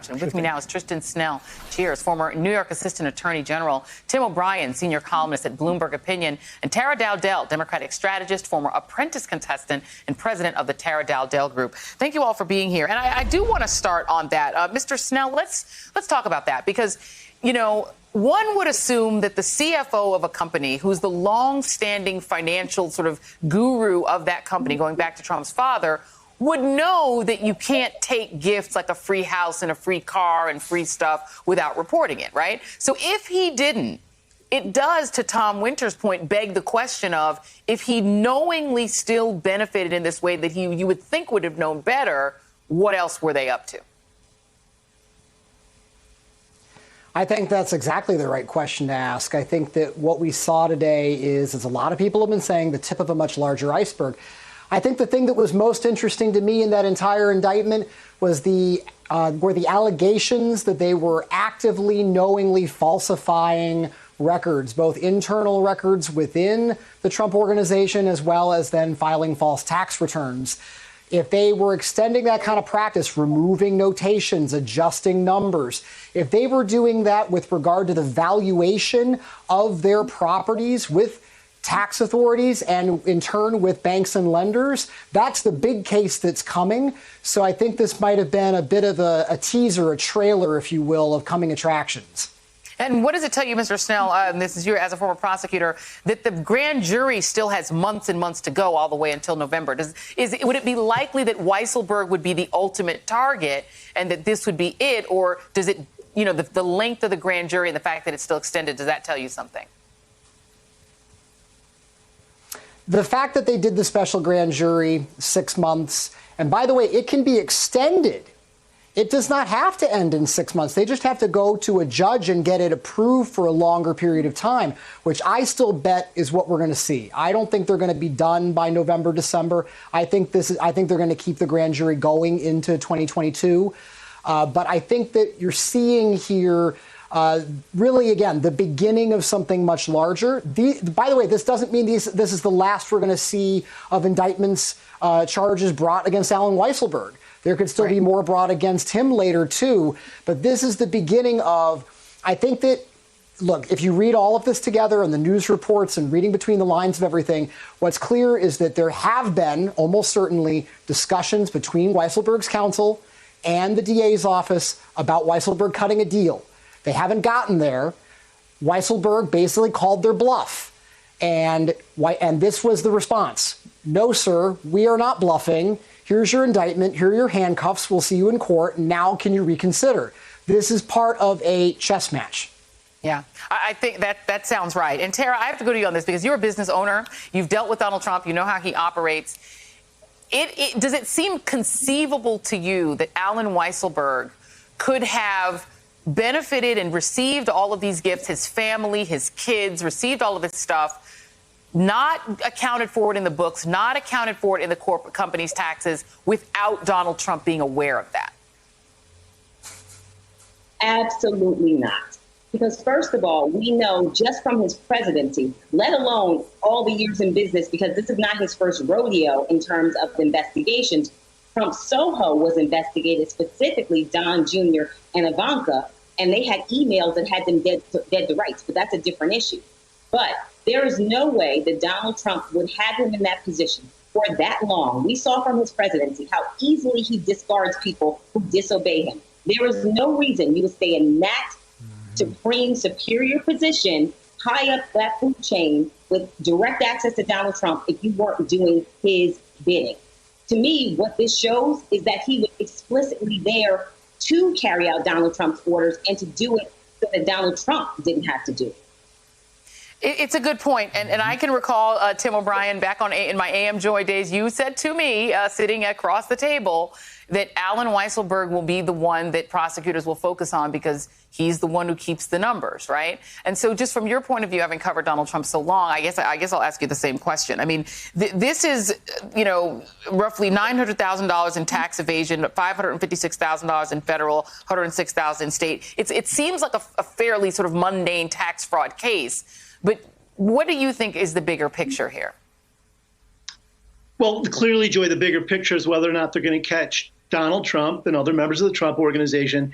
discussion. With me now is Tristan Snell. Cheers. Former New York Assistant Attorney General. Tim O'Brien, senior columnist at Bloomberg Opinion. And Tara Dowdell, Democratic strategist, former apprentice contestant, and president of the Tara Dowdell Group. Thank you all for being here. And I do want to start on that. Mr. Snell, let's talk about that because, you know, one would assume that the CFO of a company, who's the long-standing financial sort of guru of that company, going back to Trump's father, would know that you can't take gifts like a free house and a free car and free stuff without reporting it, right? So if he didn't, it does, to Tom Winter's point, beg the question of if he knowingly still benefited in this way that you would think would have known better, what else were they up to? I think that's exactly the right question to ask. I think that what we saw today is, as a lot of people have been saying, the tip of a much larger iceberg. I think the thing that was most interesting to me in that entire indictment was were the allegations that they were actively, knowingly falsifying records, both internal records within the Trump organization as well as then filing false tax returns. If they were extending that kind of practice, removing notations, adjusting numbers, if they were doing that with regard to the valuation of their properties with tax authorities and in turn with banks and lenders, that's the big case that's coming. So I think this might have been a bit of a teaser, a trailer, if you will, of coming attractions. And what does it tell you, Mr. Snell, and this is you as a former prosecutor, that the grand jury still has months and months to go all the way until November? Would it be likely that Weisselberg would be the ultimate target and that this would be it? Or does it, you know, the length of the grand jury and the fact that it's still extended, does that tell you something? The fact that they did the special grand jury 6 months, and by the way, it can be extended. It does not have to end in 6 months. They just have to go to a judge and get it approved for a longer period of time, which I still bet is what we're going to see. I don't think they're going to be done by November, December. I think they're going to keep the grand jury going into 2022. But I think that you're seeing here really, again, the beginning of something much larger. By the way, this doesn't mean this is the last we're going to see of indictments, charges brought against Alan Weisselberg. There could still be more brought against him later, too. But this is the beginning of, I think that, look, if you read all of this together and the news reports and reading between the lines of everything, what's clear is that there have been almost certainly discussions between Weisselberg's counsel and the DA's office about Weisselberg cutting a deal. They haven't gotten there. Weisselberg basically called their bluff. And this was the response. No, sir, we are not bluffing. Here's your indictment. Here are your handcuffs. We'll see you in court. Now can you reconsider? This is part of a chess match. Yeah, I think that sounds right. And Tara, I have to go to you on this because you're a business owner. You've dealt with Donald Trump. You know how he operates. Does it seem conceivable to you that Alan Weisselberg could have benefited and received all of these gifts, his family, his kids, received all of this stuff, not accounted for it in the books, not accounted for it in the corporate company's taxes without Donald Trump being aware of that? Absolutely not. Because first of all, we know just from his presidency, let alone all the years in business, because this is not his first rodeo in terms of investigations. Trump Soho was investigated, specifically Don Jr. and Ivanka, and they had emails that had them dead to rights, but that's a different issue. But there is no way that Donald Trump would have him in that position for that long. We saw from his presidency how easily he discards people who disobey him. There is no reason you would stay in that supreme superior position high up that food chain with direct access to Donald Trump if you weren't doing his bidding. To me, what this shows is that he was explicitly there to carry out Donald Trump's orders and to do it so that Donald Trump didn't have to do it. It's a good point. And I can recall, Tim O'Brien, back in my AM Joy days, you said to me, sitting across the table, that Alan Weisselberg will be the one that prosecutors will focus on because he's the one who keeps the numbers, right? And so just from your point of view, having covered Donald Trump so long, I guess I'll ask you the same question. I mean, this is, roughly $900,000 in tax evasion, $556,000 in federal, $106,000 in state. It seems like a fairly sort of mundane tax fraud case. But what do you think is the bigger picture here? Well, clearly, Joy, the bigger picture is whether or not they're going to catch Donald Trump and other members of the Trump organization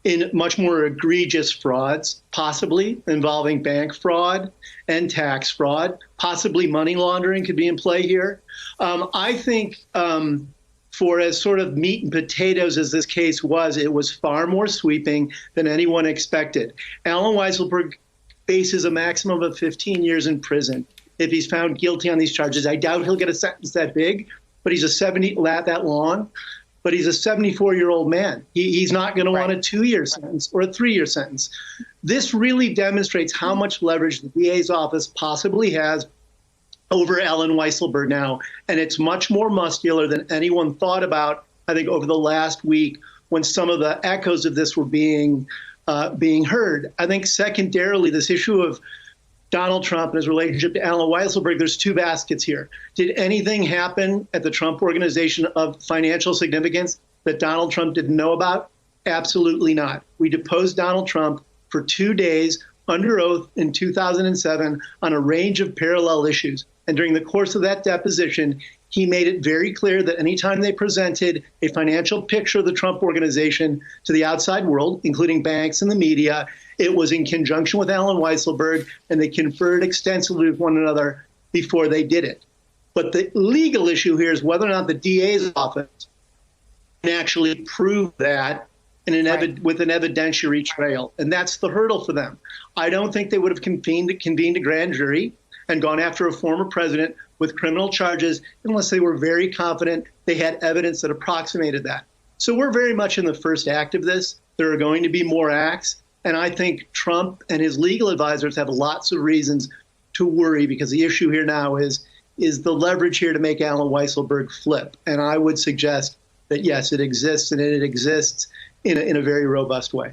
in much more egregious frauds, possibly involving bank fraud and tax fraud, possibly money laundering could be in play here. I think for as sort of meat and potatoes as this case was, it was far more sweeping than anyone expected. Allen Weisselberg faces a maximum of 15 years in prison if he's found guilty on these charges. I doubt he'll get a sentence that big, but he's that long. But he's a 74-year-old man. He's not going to want a 2-year sentence or a 3-year sentence. This really demonstrates how much leverage the DA's office possibly has over Allen Weisselberg now. And it's much more muscular than anyone thought about, I think, over the last week when some of the echoes of this were being heard. I think secondarily, this issue of Donald Trump and his relationship to Allen Weisselberg, there's two baskets here. Did anything happen at the Trump Organization of financial significance that Donald Trump didn't know about? Absolutely not. We deposed Donald Trump for 2 days under oath in 2007 on a range of parallel issues. And during the course of that deposition, he made it very clear that anytime they presented a financial picture of the Trump Organization to the outside world, including banks and the media, it was in conjunction with Allen Weisselberg, and they conferred extensively with one another before they did it. But the legal issue here is whether or not the DA's office can actually prove that with an evidentiary trail. And that's the hurdle for them. I don't think they would have convened a grand jury and gone after a former president with criminal charges unless they were very confident they had evidence that approximated that. So we're very much in the first act of this. There are going to be more acts. And I think Trump and his legal advisors have lots of reasons to worry, because the issue here now is the leverage here to make Allen Weisselberg flip. And I would suggest that, yes, it exists, and it exists in a very robust way.